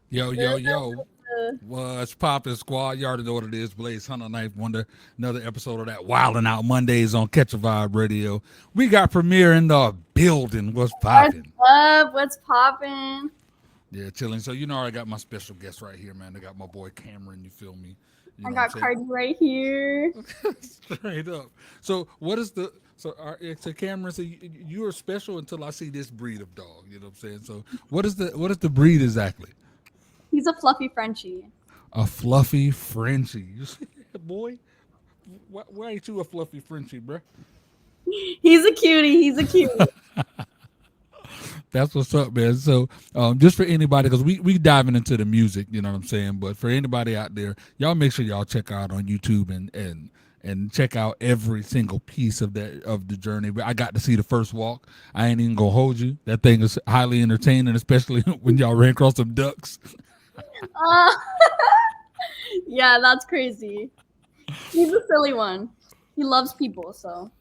Yo, yo, yo. Uh, What's poppin', squad? You already know what it is. Blaze Hunter Knife Wonder. Another episode of that Wildin' Out Mondays on Catch a Vibe Radio. We got Premiere in the building. What's What's poppin'? up? What's poppin'? Yeah, chilling. So, I got my special guest right here, man. I got my boy Cameron, you feel me? You I know what I'm got saying? Cardi right here. Straight up. So, what is the. So Cameron, so you are special until I see this breed of dog. You know what I'm saying? So, what is the breed exactly? He's a fluffy Frenchie. A fluffy Frenchie. You see that, boy? Why ain't you a fluffy Frenchie, bruh? He's a cutie. He's a cutie. That's what's up, man. So, just for anybody, because we diving into the music, you know what I'm saying. But for anybody out there, y'all make sure y'all check out on YouTube and check out every single piece of the journey. But I got to see the first walk. I ain't even gonna hold you. That thing is highly entertaining, especially when y'all ran across some ducks. Uh, yeah, that's crazy. He's a silly one. He loves people, so.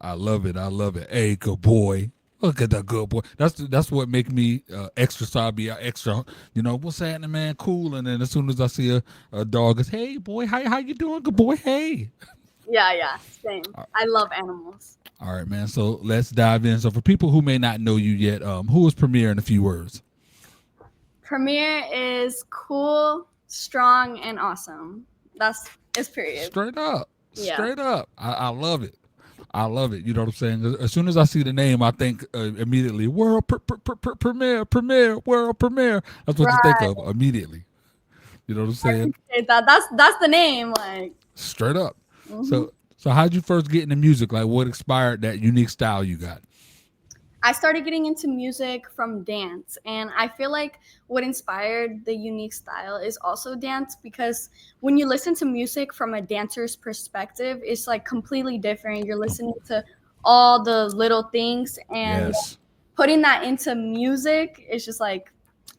I love it. I love it. Hey, good boy. Look at that good boy. That's what make me extra sobby, extra. What's happening, man? Cool. And then as soon as I see a dog, it's hey boy, how you doing? Good boy. Hey. Yeah, yeah, same. I love animals. All right, man. So let's dive in. So for people who may not know you yet, who is Premiere in a few words? Premiere is cool, strong, and awesome. That's his period. Straight up. Yeah. Straight up. I love it. I love it. You know what I'm saying? As soon as I see the name, I think immediately premiere, world premiere. That's what you think Right. of immediately. You know what I'm I saying? appreciate that. That's the name. Like, Straight up. mhm. So how'd you first get into music? Like, what inspired that unique style you got? I started getting into music from dance, and I feel like what inspired the unique style is also dance because when you listen to music from a dancer's perspective, it's like completely different. You're listening to all the little things, and Yes, putting that into music is just like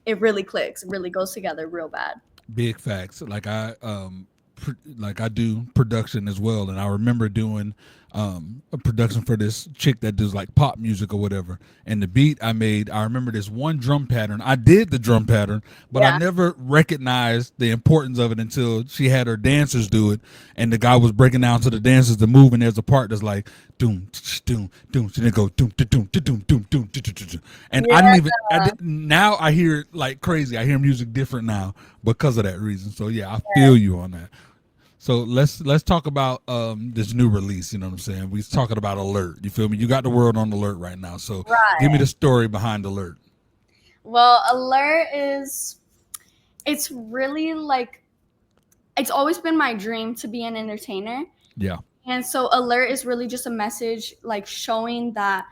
it really clicks. It really goes together real bad. big facts. Like I do production as well, and I remember doing a production for this chick that does like pop music or whatever. And the beat I made, I remember this one drum pattern. I did the drum pattern, but I Yeah. never recognized the importance of it until she had her dancers do it, and the guy was breaking down to the dancers to move, and there's a part that's like doom doom doom, and then go doom doom doom doom doom doom, and I Yeah. didn't even. Now I hear it like crazy. I hear music different now because of that reason. So yeah, I feel you on that. So let's talk about this new release. You know what I'm saying? We're talking about Alert. You feel me? You got the world on alert right now. So give me Right. the story behind Alert. Well, Alert is it's really like it's always been my dream to be an entertainer. Yeah, And so Alert is really just a message like showing that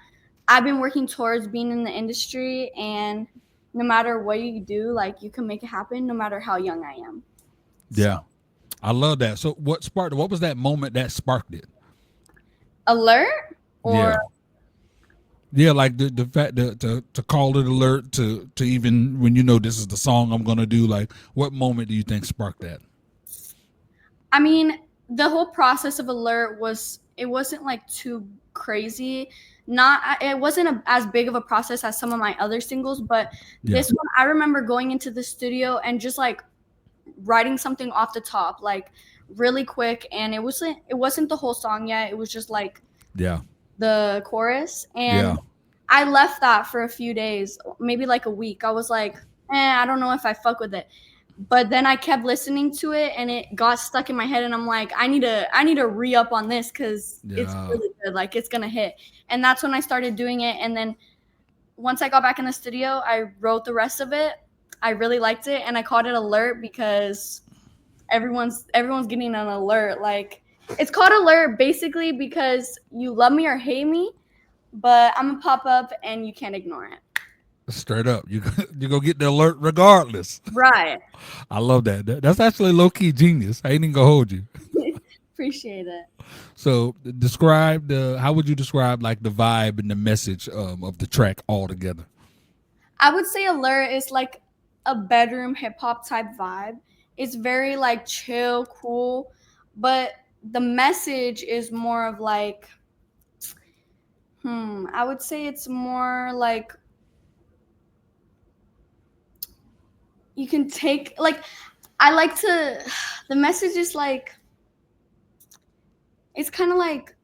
I've been working towards being in the industry and no matter what you do, like you can make it happen no matter how young I am. So yeah, I love that. So what sparked? What was that moment that sparked it? Alert or Yeah, yeah, like the fact that to call it Alert to even when you know this is the song I'm gonna do. Like, what moment do you think sparked that? I mean, the whole process of Alert was it wasn't like too crazy. Not it wasn't as big of a process as some of my other singles, but Yeah, this one I remember going into the studio and just like writing something off the top, like really quick, and it wasn't the whole song yet. It was just like yeah, the chorus, and yeah. I left that for a few days, maybe like a week. I was like, I don't know if I fuck with it. But then I kept listening to it and it got stuck in my head and I'm like, I need to re-up on this because it's Yeah. really good. Like it's gonna hit. And that's when I started doing it. And then once I got back in the studio, I wrote the rest of it. I really liked it and I called it Alert because everyone's getting an alert. Like it's called Alert basically because you love me or hate me, but I'm gonna pop up and you can't ignore it. Straight up, you go get the alert regardless. Right. I love that. That's actually low key genius. I ain't even gonna hold you. Appreciate it. So describe the. How would you describe like the vibe and the message of the track altogether? I would say Alert is like a bedroom hip hop type vibe. It's very like chill, cool, but the message is more of like, I would say it's more like you can take like I like to the message is like it's kind of like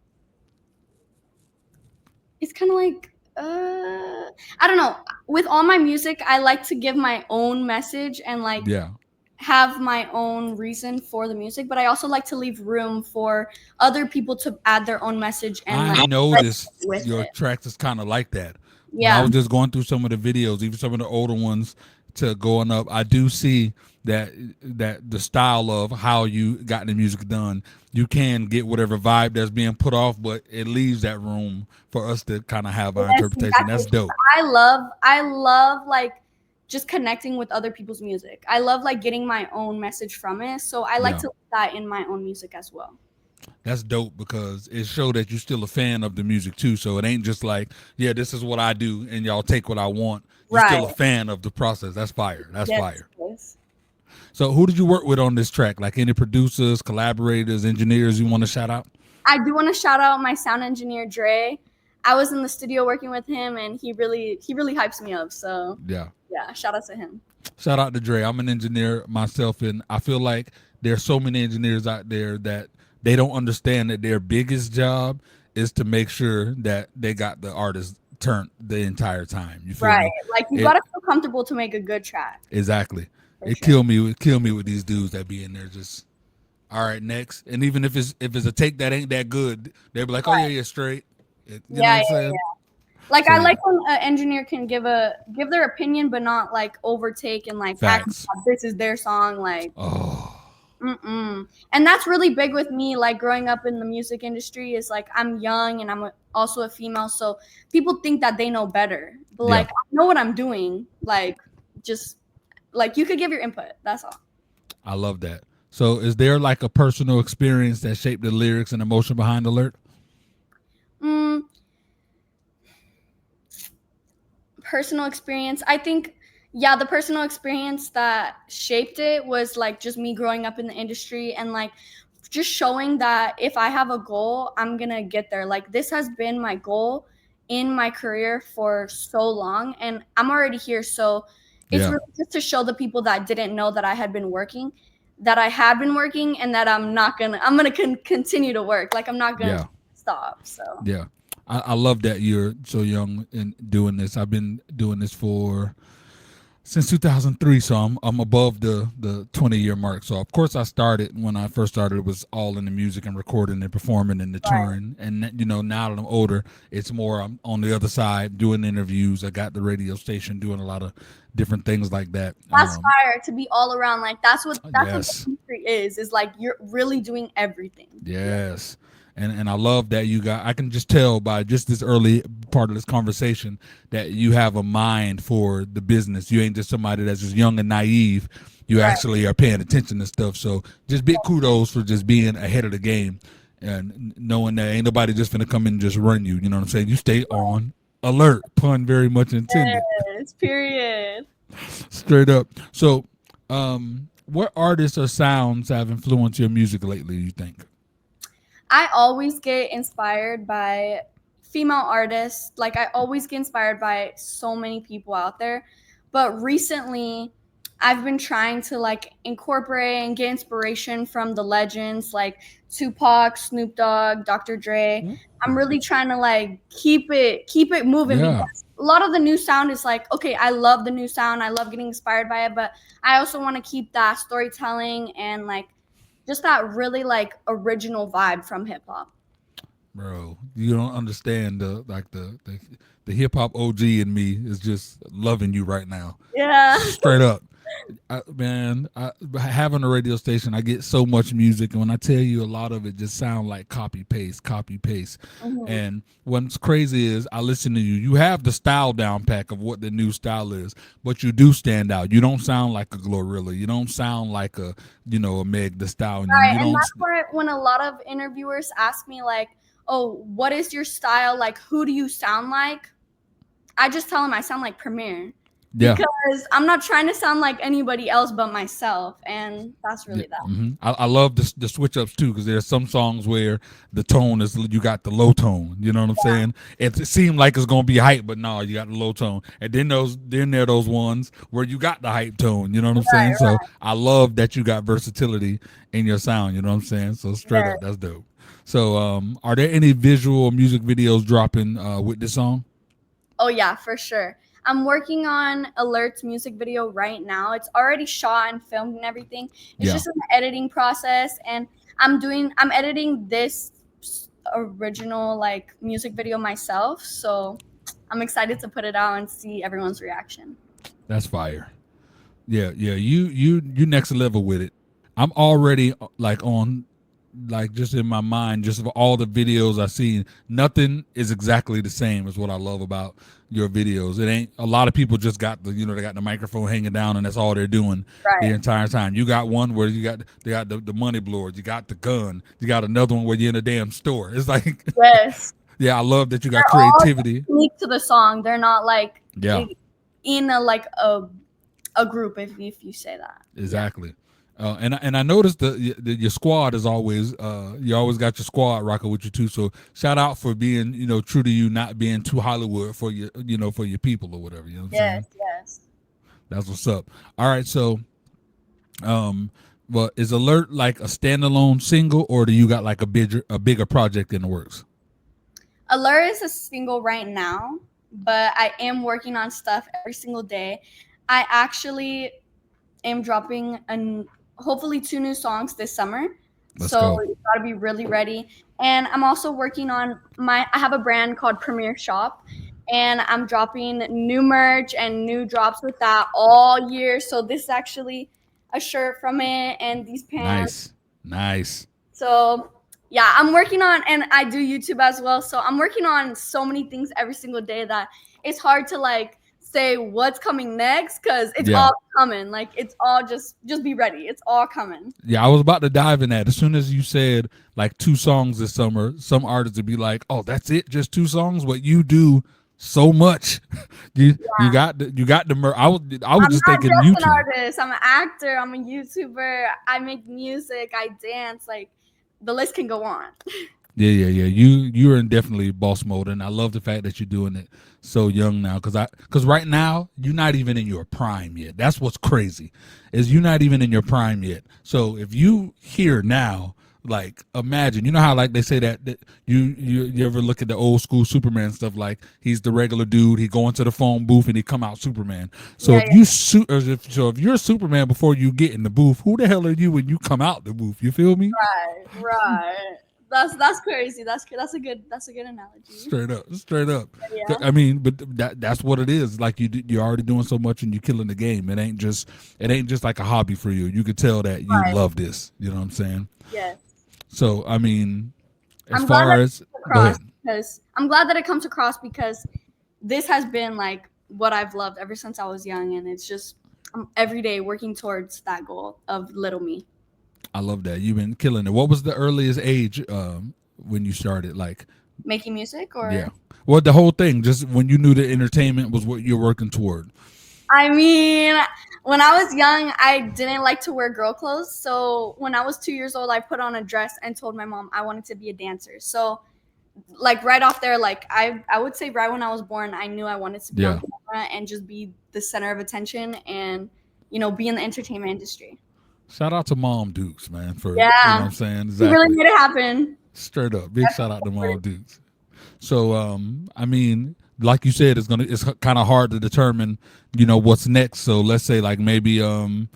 it's kind of like I don't know. With all my music, I like to give my own message and like Yeah. have my own reason for the music, but I also like to leave room for other people to add their own message and I like resonate noticed with your it. tracks is kind of like that. When I Yeah, was just going through some of the videos, even some of the older ones to going up, I do see that the style of how you got the music done, you can get whatever vibe that's being put off, but it leaves that room for us to kind of have our yes, interpretation. exactly. That's dope. I love like just connecting with other people's music. I love like getting my own message from it, so I like Yeah. to leave that in my own music as well. That's dope because it showed that you're still a fan of the music too. So it ain't just like, yeah, this is what I do and y'all take what I want. You're Right. still a fan of the process. That's fire. That's Yes. fire. Yes. So who did you work with on this track? Like any producers, collaborators, engineers you want to shout out? I do want to shout out my sound engineer Dre. I was in the studio working with him, and he really hypes me up. So Yeah. yeah, shout out to him. Shout out to Dre. I'm an engineer myself, and I feel like there's so many engineers out there that they don't understand that their biggest job is to make sure that they got the artist turned the entire time. You feel Right, me? like you It gotta feel comfortable to make a good track exactly. for It sure. kill me. It kill me with these dudes that be in there just all right next. And even if it's a take that ain't that good, they'll be like, oh yeah, Right. yeah, straight. You know Yeah, what I'm yeah. saying? Like So I yeah, like when an engineer can give their opinion, but not like overtake and like act facts. like this is their song. Like Oh mm-mm. And that's really big with me. Like growing up in the music industry is like I'm young and also a female, so people think that they know better. But yeah, like I know what I'm doing. Like just like you could give your input. That's all. I love that. So is there like a personal experience that shaped the lyrics and emotion behind Alert? Mm, personal experience. I think yeah, the personal experience that shaped it was like just me growing up in the industry and like just showing that if I have a goal, I'm going to get there. Like this has been my goal in my career for so long and I'm already here. So it's Yeah, really just to show the people that didn't know that I had been working that I had been working and that I'm going to continue to work. Like I'm not going to yeah, stop. So yeah. I love that you're so young and doing this. I've been doing this for since 2003, so I'm above the 20-year mark. So of course I started when I first started. It was all in the music and recording and performing and the right. touring. And now that I'm older, it's more I'm on the other side doing interviews. I got the radio station doing a lot of different things like that. That's fire to be all around. Like that's what the Yes, industry is like you're really doing everything. Yeah. yes. And I love that you got. I can just tell by just this early part of this conversation that you have a mind for the business. You ain't just somebody that's just young and naive. You Right. actually are paying attention to stuff. So just big kudos for just being ahead of the game and knowing that ain't nobody just gonna come in and just run you. You know what I'm saying? You stay on alert. Pun very much intended. Yes, period. Straight up. So, what artists or sounds have influenced your music lately? You think? I always get inspired by female artists. Like I always get inspired by so many people out there. But recently I've been trying to like incorporate and get inspiration from the legends like Tupac, Snoop Dogg, Dr. Dre. I'm really trying to like keep it moving Yeah. because a lot of the new sound is like, okay, I love the new sound. I love getting inspired by it, but I also want to keep that storytelling and like just that really like original vibe from hip hop. Bro, you don't understand the hip hop OG in me is just loving you right now. Yeah. Straight up. Having a radio station, I get so much music, and when I tell you a lot of it just sound like copy paste. Mhm. And what's crazy is I listen to you. You have the style down pack of what the new style is, but you do stand out. You don't sound like a Glorilla. You don't sound like a Meg the Stallion. Right. You And don't. that's where when a lot of interviewers ask me like, "Oh, what is your style? Like who do you sound like?" I just tell them I sound like Premier. Yeah. because I'm not trying to sound like anybody else but myself, and that's Yeah, really that. I love the switch ups too, because there's some songs where the tone is, you got the low tone. You know what I'm saying? It seemed like it's gonna be hype, but no, you got the low tone. And then there are those ones where you got the hype tone. You know what I'm saying? Right, So I love that you got versatility in your sound. You know what I'm saying? So straight right. up, that's dope. So are there any visual music videos dropping with this song? Oh yeah, for sure. I'm working on Alert's music video right now. It's already shot and filmed and everything. It's Yeah, just in the editing process, and I'm editing this original like music video myself. So I'm excited to put it out and see everyone's reaction. that's fire. Yeah, yeah. You next level with it. I'm already like on, like, just in my mind, just of all the videos I see, nothing is exactly the same as what I love about your videos. It ain't, a lot of people just got the, they got the microphone hanging down and that's all they're doing the Right. entire time. You got one where they got the money blowers, you got the gun, you got another one where you're in a damn store. It's like Yes. yeah, I love that you got They're all creativity. unique to the song. They're not like Yeah, in a like a group if you say that. Yeah. exactly. And I noticed your squad is always, you always got your squad rocking with you too. So shout out for being, true to you, not being too Hollywood for your, for your people or whatever. You know what I'm Yes, saying? yes. That's what's up. All right, so um, but is Alert like a standalone single, or do you got like a bigger project in the works? Allure is a single right now, but I am working on stuff every single day. I actually am dropping hopefully 2 new songs this summer. Let's So go. you gotta be really ready. And I'm also working on I have a brand called PRYMRRR Shop, and I'm dropping new merch and new drops with that all year. So this is actually a shirt from it and these pants. Nice, nice. So yeah, I'm working on, and I do YouTube as well. So I'm working on so many things every single day that it's hard to like say what's coming next because it's Yeah. all coming. Like it's all just be ready. It's all coming. Yeah, I was about to dive in that. As soon as you said like 2 songs this summer, some artists would be like, "Oh, that's it, just 2 songs." But you do so much. You got the. I was I'm just not thinking just an YouTube. artist. I'm an actor. I'm a YouTuber. I make music. I dance. Like the list can go on. Yeah, yeah, yeah. You're in definitely boss mode, and I love the fact that you're doing it so young now. Because right now you're not even in your prime yet. That's what's crazy, is you're not even in your prime yet. So if you here now, like, imagine, you know how like they say that you ever look at the old school Superman stuff, like he's the regular dude, he go into the phone booth and he come out Superman. So Yeah, if you if you're Superman before you get in the booth, who the hell are you when you come out the booth? You feel me? right, right. That's crazy. That's a good analogy. Straight up, straight up. Yeah, I mean, but that's what it is. Like you're already doing so much and you're killing the game. It ain't just like a hobby for you. You could tell that you right. love this. You know what I'm saying? Yes. So I mean, as I'm glad far that it as comes go across ahead. because I'm glad that it comes across because this has been like what I've loved ever since I was young, and it's just I'm every day working towards that goal of little me. I love that you've been killing it. What was the earliest age when you started? Like, Making music, yeah. or Well, the whole thing, just when you knew the entertainment was what you're working toward. I mean, when I was young, I didn't like to wear girl clothes. So when I was 2 years old, I put on a dress and told my mom I wanted to be a dancer. So like right off there, like I would say right when I was born, I knew I wanted to be on Yeah. camera and just be the center of attention and be in the entertainment industry. Shout out to Mom Dukes, man, for what Yeah, I'm saying. he really Exactly. made it happen. Straight up. Big shout out to Mom Dukes. So I mean, like you said, it's kind of hard to determine, what's next. So let's say like maybe you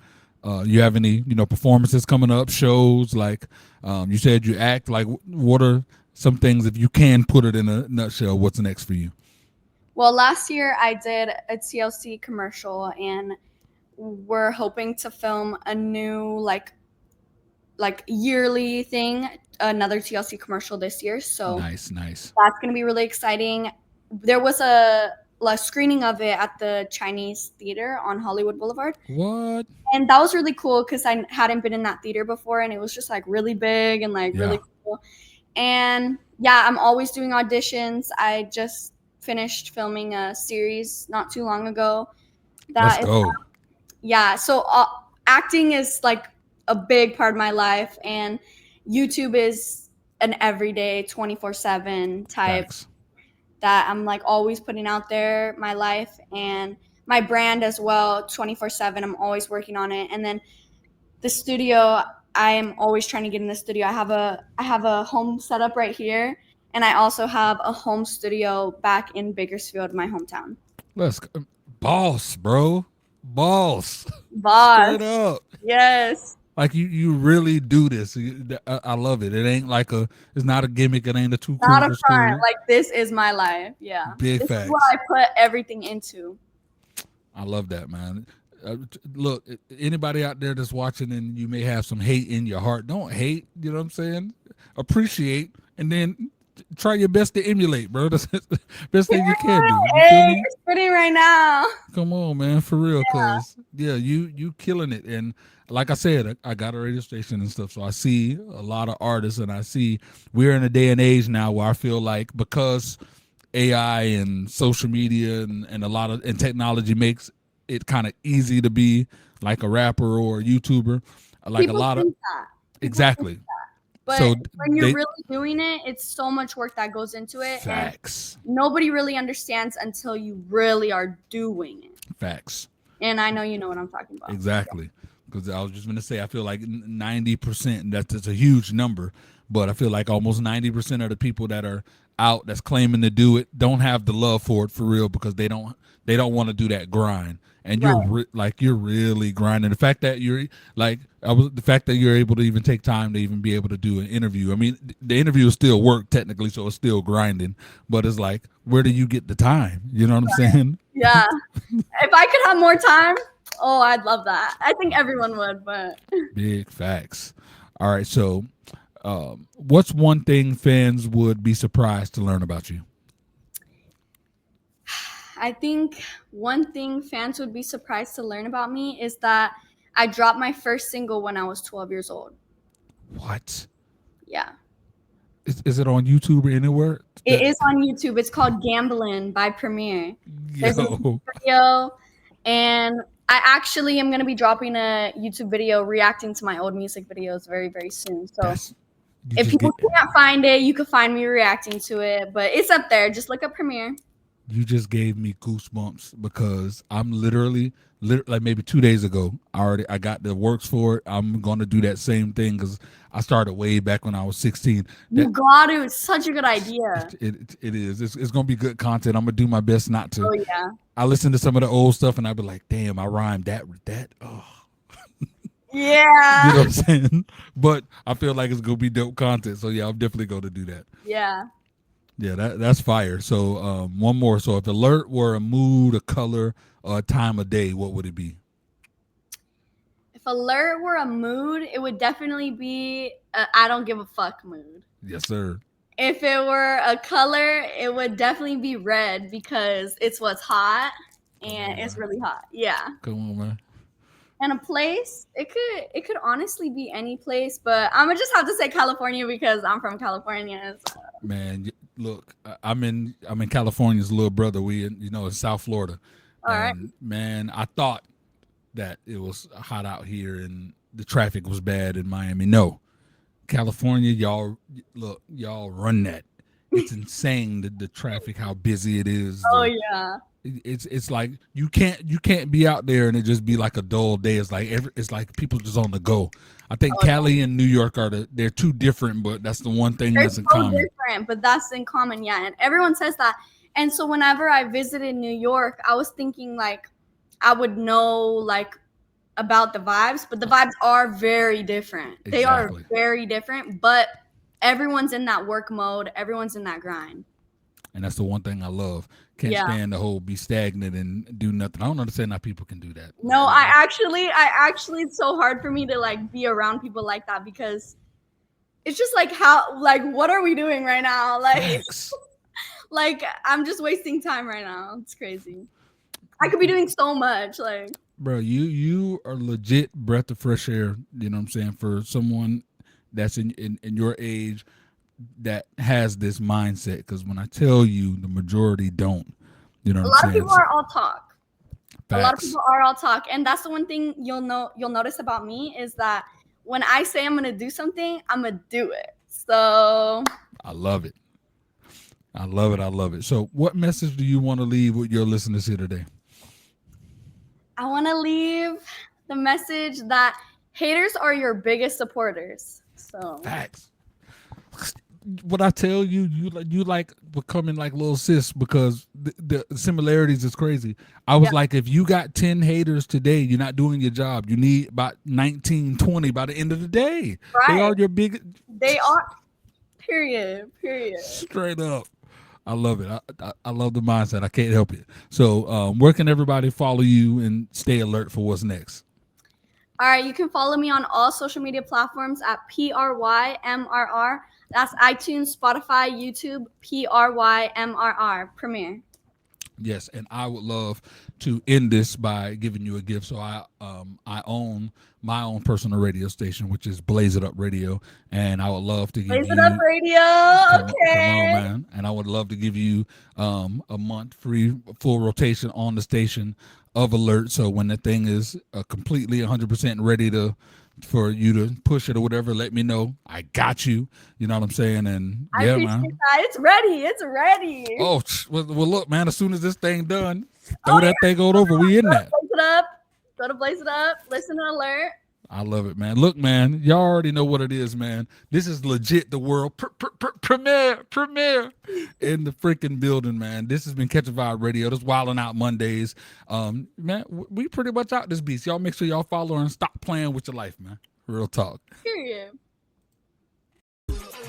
have any performances coming up, shows, like you said you act, like what are some things, if you can put it in a nutshell, what's next for you? Well, last year I did a TLC commercial, and we're hoping to film a new like yearly thing, another TLC commercial this year. So Nice, nice. that's gonna be really exciting. There was a screening of it at the Chinese Theater on Hollywood Boulevard, What? and that was really cool because I hadn't been in that theater before, and it was just like really big and like Yeah. really cool. And yeah, I'm always doing auditions. I just finished filming a series not too long ago. Let's That is, go. yeah. So acting is like a big part of my life, and YouTube is an everyday 24/7 type Facts. that I'm like always putting out there my life and my brand as well 24/7. I'm always working on it. And then the studio, I am always trying to get in the studio. I have a home setup right here, and I also have a home studio back in Bakersfield, my hometown. Let's go. Boss, bro. Boss. Straight Boss. up. Yes. Like you really do this. I love it. It ain't like a. It's not a gimmick. It ain't a too cool Not a for front. school. Like this is my life. Yeah. Big This is what facts. I put everything into. I love that, man. Look, anybody out there that's watching and you may have some hate in your heart, don't hate. You know what I'm saying? Appreciate, and then try your best to emulate, bro. That's the best thing you can do. You feel Hey, me? you're spitting right now. Come on, man, for real, cause yeah, you killing it, and like I said, I got a radio station and stuff, so I see a lot of artists, and I see we're in a day and age now where I feel like because AI and social media and a lot of and technology makes it kind of easy to be like a rapper or a YouTuber, like a People lot of think that. People think, exactly. but So when you're they really doing it, it's so much work that goes into it, and facts, nobody really understands until you really are doing it. facts. And I know you know what I'm talking about. Exactly. Because I was just going to say, I feel like 90%, that's a huge number, but I feel like almost 90% of the people that are out that's claiming to do it don't have the love for it for real because they don't want to do that grind. And Right. like you're really grinding. The fact that you're like the fact that you're able to even take time to even be able to do an interview. I mean, the interview is still work technically, so it's still grinding. But it's like, where do you get the time? You know what I'm saying? Yeah. If I could have more time, oh, I'd love that. I think everyone would, but Big facts. All right, so what's one thing fans would be surprised to learn about you? I think one thing fans would be surprised to learn about me is that I dropped my first single when I was 12 years old. What Yeah. is it on YouTube or anywhere? It is on YouTube. It's called Gamblin' by PRYMRR. There's a Yo, video, and I actually am going to be dropping a YouTube video reacting to my old music videos very, very soon. So that's you if just people get can't find it, you can find me reacting to it. But it's up there. Just look up PRYMRR. you just gave me goosebumps because I'm literally like maybe 2 days ago. I got the works for it. I'm gonna do that same thing because I started way back when I was 16. You That got to. It's such a good idea. it is. It's gonna be good content. I'm gonna do my best not to. Oh, yeah. I listen to some of the old stuff and I'd be like, damn, I rhymed that with that. Oh, you know Yeah. what I'm saying? But I feel like it's gonna be dope content. So yeah, I'm definitely gonna do that. Yeah. Yeah, that's fire. So one more. So if alert were a mood, a color, or a time of day, what would it be? If alert were a mood, it would definitely be a I don't give a fuck mood. Yes, sir. If it were a color, it would definitely be red because it's what's hot Come and on, it's man. really hot. Yeah. Come on, man. And a place, it could honestly be any place, but I'm gonna just have to say California because I'm from California. So. Man, look, I'm in California's little brother. We in South Florida, All right. and man, I thought that it was hot out here and the traffic was bad in Miami. No, California, y'all run that. It's insane the traffic, how busy it is. Oh yeah. It's like you can't be out there and it just be like a dull day. It's like people just on the go. I think Oh, Cali and New York they're two different, but that's the one thing they're that's in so common. different, but that's in common, yeah. And everyone says that. And so whenever I visited New York, I was thinking like I would know like about the vibes, but the vibes are very different. They are Exactly. very different, but everyone's in that work mode, everyone's in that grind. And that's the one thing I love. Can't Yeah. stand the whole be stagnant and do nothing. I don't understand how people can do that. No, I actually it's so hard for me to like be around people like that because it's just like how like what are we doing right now? Like Facts. like I'm just wasting time right now. It's crazy. I could be doing so much like Bro, you are legit breath of fresh air, you know what I'm saying, for someone that's in your age that has this mindset. Because when I tell you the majority don't, you know a what lot I'm of saying? people are all talk. A lot of Facts. people are all talk, and that's the one thing you'll notice about me is that when I say I'm gonna do something, I'm gonna do it. So I love it. I love it. I love it. So, what message do you want to leave with your listeners here today? I want to leave the message that haters are your biggest supporters. So Facts. What I tell you, you like becoming like little sis because the similarities is crazy. I was yeah, like, if you got 10 haters today, you're not doing your job. You need about 19, 20 by the end of the day. They right. are your big. They are. Period. Period. Straight up. I love it. I love the mindset. I can't help it. So, where can everybody follow you and stay alert for what's next? All right, you can follow me on all social media platforms at PRYMRR. That's iTunes, Spotify, YouTube, PRYMRR, Premiere. Yes, and I would love to end this by giving you a gift. So I own my own personal radio station, which is Blaze It Up Radio, and I would love to give Blaze it up, you radio. come on, Okay. man, and I would love to give you a month free full rotation on the station of alert. So when the thing is completely 100% ready to for you to push it or whatever, let me know. I got you. You know what I'm saying? And I yeah, appreciate man. that. It's ready. It's ready. Oh, well, look, man. As soon as this thing done, Oh, throw that thing on over. We in that. Blaze it up. Go to Blaze It Up. Listen to alert. I love it, man. Look, man, y'all already know what it is, man. This is legit the world premiere in the freaking building, man. This has been Catch a Vibe Radio. This Wildin' Out Mondays. Man, we pretty much out this beast. Y'all make sure y'all follow and stop playing with your life, man. Real talk. Period.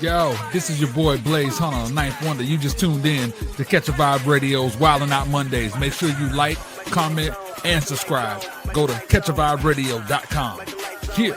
Yo, this is your boy Blaze Hunter, Ninth Wonder. You just tuned in to Catch a Vibe Radio's Wildin' Out Mondays. Make sure you like, comment, and subscribe. Go to catchaviberadio.com. Here.